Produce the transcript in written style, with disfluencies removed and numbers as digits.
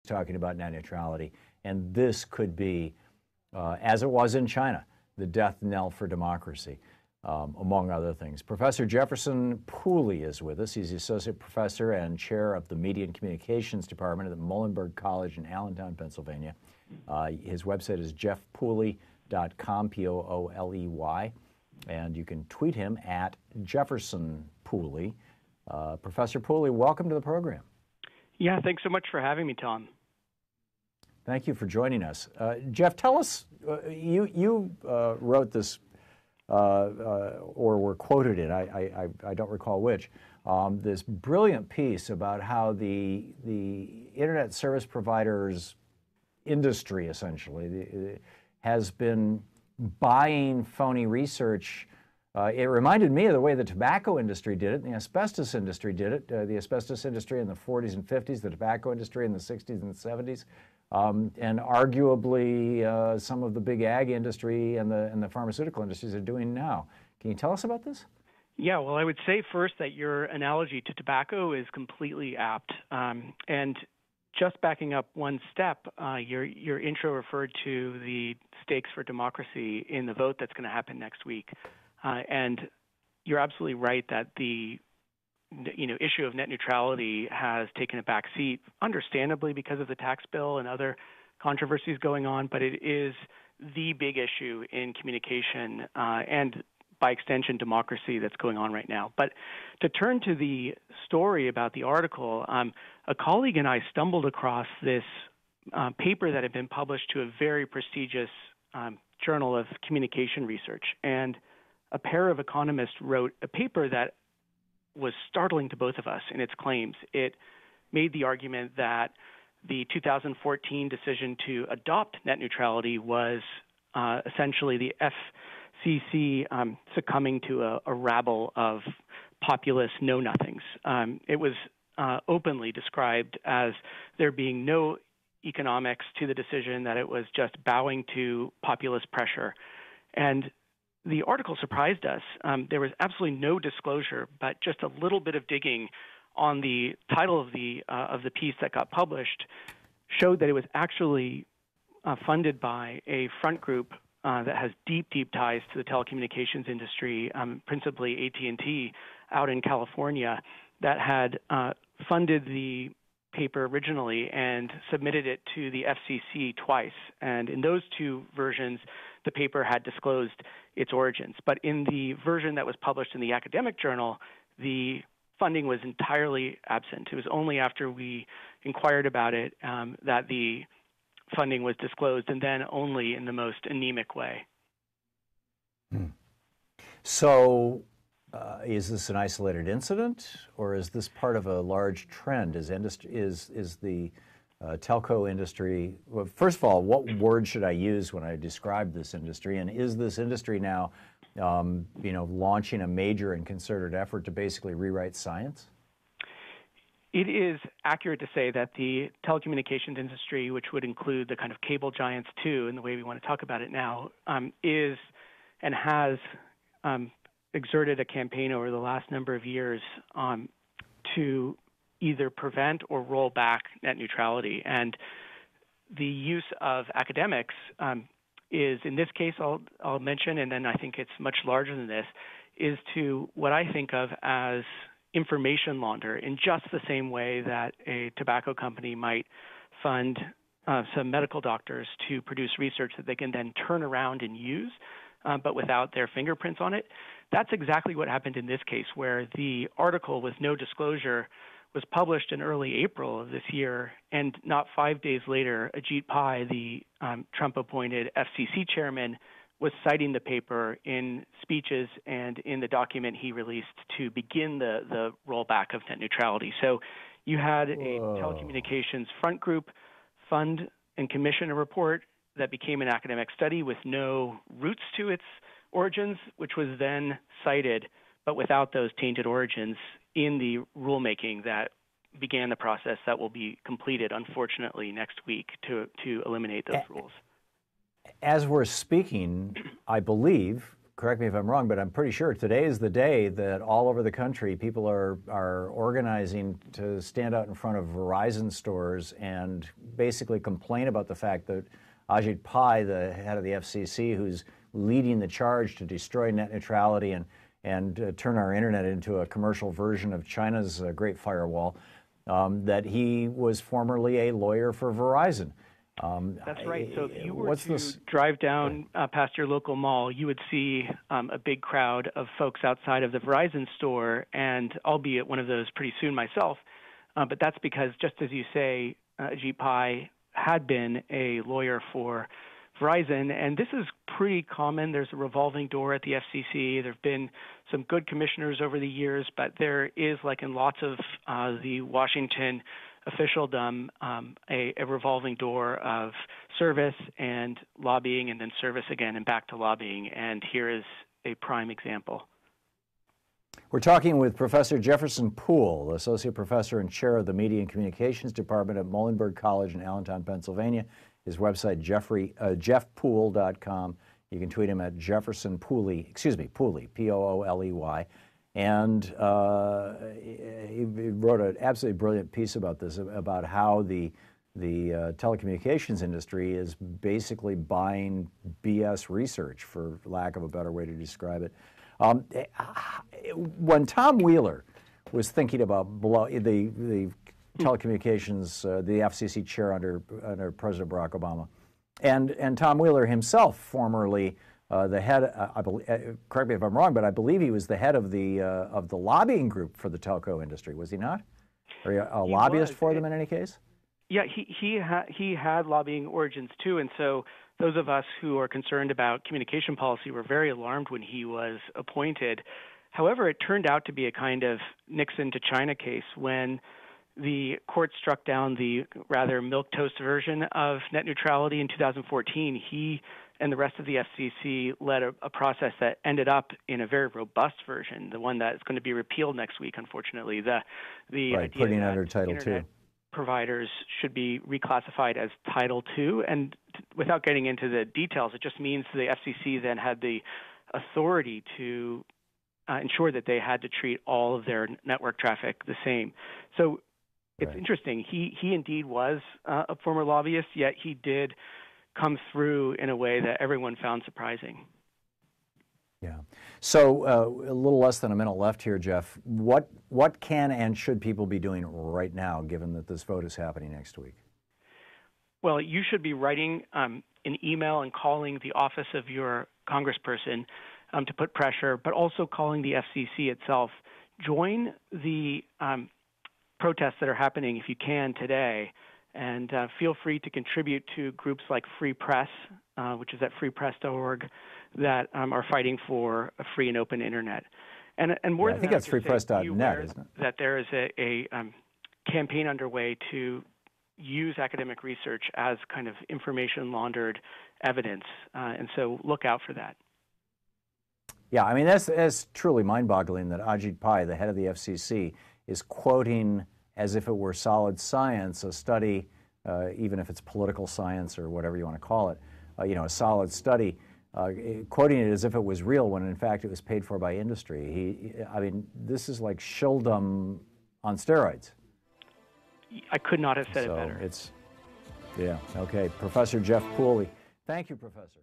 talking about net neutrality, and this could be, as it was in China, the death knell for democracy, among other things. Professor Jefferson Pooley is with us. He's the Associate Professor and Chair of the Media and Communications Department at the Muhlenberg College in Allentown, Pennsylvania. His website is jeffpooley.com, P-O-O-L-E-Y, and you can tweet him at Jefferson Pooley. Professor Pooley, welcome to the program. Yeah, thanks so much for having me, Tom. Thank you for joining us. Jeff, tell us, you wrote this, or were quoted in, I don't recall which, this brilliant piece about how the internet service providers industry, essentially, has been buying phony research. It reminded me of the way the tobacco industry did it, and the asbestos industry did it. The asbestos industry in the 40s and 50s, the tobacco industry in the 60s and 70s. And arguably some of the big ag industry and the pharmaceutical industries are doing now. Can you tell us about this? Yeah, well, I would say first that your analogy to tobacco is completely apt. And just backing up one step, your intro referred to the stakes for democracy in the vote that's going to happen next week. And you're absolutely right that the issue of net neutrality has taken a back seat, understandably because of the tax bill and other controversies going on, but it is the big issue in communication and, by extension, democracy that's going on right now. But to turn to the story about the article, a colleague and I stumbled across this paper that had been published to a very prestigious journal of communication research. And a pair of economists wrote a paper that was startling to both of us in its claims. It made the argument that the 2014 decision to adopt net neutrality was essentially the FCC succumbing to a rabble of populist know-nothings. It was openly described as there being no economics to the decision, that it was just bowing to populist pressure. And the article surprised us. There was absolutely no disclosure, but just a little bit of digging on the title of the piece that got published showed that it was actually funded by a front group that has deep ties to the telecommunications industry, principally AT&T out in California, that had funded the paper originally and submitted it to the FCC twice. And in those two versions, the paper had disclosed its origins. But in the version that was published in the academic journal, the funding was entirely absent. It was only after we inquired about it that the funding was disclosed, and then only in the most anemic way. So is this an isolated incident, or is this part of a large trend? Is the telco industry, well, first of all, what word should I use when I describe this industry? And is this industry now, launching a major and concerted effort to basically rewrite science? It is accurate to say that the telecommunications industry, which would include the kind of cable giants too, in the way we want to talk about it now, is and has exerted a campaign over the last number of years to either prevent or roll back net neutrality. And the use of academics is, in this case, I'll mention, and then I think it's much larger than this, is to what I think of as information launder, in just the same way that a tobacco company might fund some medical doctors to produce research that they can then turn around and use, but without their fingerprints on it. That's exactly what happened in this case, where the article with no disclosure was published in early April of this year, and not 5 days later, Ajit Pai, the Trump-appointed FCC chairman, was citing the paper in speeches and in the document he released to begin the rollback of net neutrality. So you had a telecommunications front group fund and commission a report that became an academic study with no roots to its origins, which was then cited, but without those tainted origins, in the rulemaking that began the process that will be completed, unfortunately, next week to eliminate those rules. As we're speaking, I believe, correct me if I'm wrong, but I'm pretty sure today is the day that all over the country people are organizing to stand out in front of Verizon stores and basically complain about the fact that Ajit Pai, the head of the FCC, who's leading the charge to destroy net neutrality and turn our internet into a commercial version of China's Great Firewall, that he was formerly a lawyer for Verizon. That's right. So if you were to drive down past your local mall, you would see a big crowd of folks outside of the Verizon store, and I'll be at one of those pretty soon myself. But that's because, just as you say, Ajit Pai had been a lawyer for Verizon, and this is pretty common. There's a revolving door at the FCC. There have been some good commissioners over the years, but there is, like in lots of the Washington officialdom, a revolving door of service and lobbying and then service again and back to lobbying. And here is a prime example. We're talking with Professor Jefferson Pooley, Associate Professor and Chair of the Media and Communications Department at Muhlenberg College in Allentown, Pennsylvania. His website, jeffpool.com. You can tweet him at Jefferson Pooley, Pooley, P-O-O-L-E-Y. And he wrote an absolutely brilliant piece about this, about how the telecommunications industry is basically buying BS research, for lack of a better way to describe it. When Tom Wheeler was thinking about the telecommunications, the FCC chair under President Barack Obama, and Tom Wheeler himself, formerly the head, I believe, correct me if I'm wrong, but I believe he was the head of the lobbying group for the telco industry, was he not? Or a lobbyist for them in any case? Yeah, he had lobbying origins too, and so those of us who are concerned about communication policy were very alarmed when he was appointed. However, it turned out to be a kind of Nixon to China case when the court struck down the rather milquetoast version of net neutrality in 2014. He and the rest of the FCC led a process that ended up in a very robust version, the one that is going to be repealed next week, unfortunately. The right, idea putting that under Title Internet II. providers should be reclassified as Title II. And without getting into the details, it just means the FCC then had the authority to ensure that they had to treat all of their network traffic the same. So it's interesting. He indeed was a former lobbyist, yet he did come through in a way that everyone found surprising. Yeah. So a little less than a minute left here, Jeff. What can and should people be doing right now, given that this vote is happening next week? Well, you should be writing an email and calling the office of your congressperson to put pressure, but also calling the FCC itself. Join the protests that are happening, if you can, today, and feel free to contribute to groups like Free Press, which is at freepress.org, that are fighting for a free and open internet. And more than I think that's freepress.net, isn't it? That there is a campaign underway to use academic research as kind of information laundered evidence, and so look out for that. Yeah, I mean, that's truly mind-boggling that Ajit Pai, the head of the FCC, is quoting as if it were solid science, a study, even if it's political science or whatever you want to call it, a solid study, quoting it as if it was real when in fact it was paid for by industry. I mean, this is like shilldom on steroids. I could not have said it better. Yeah, okay. Professor Jeff Pooley. Thank you, Professor.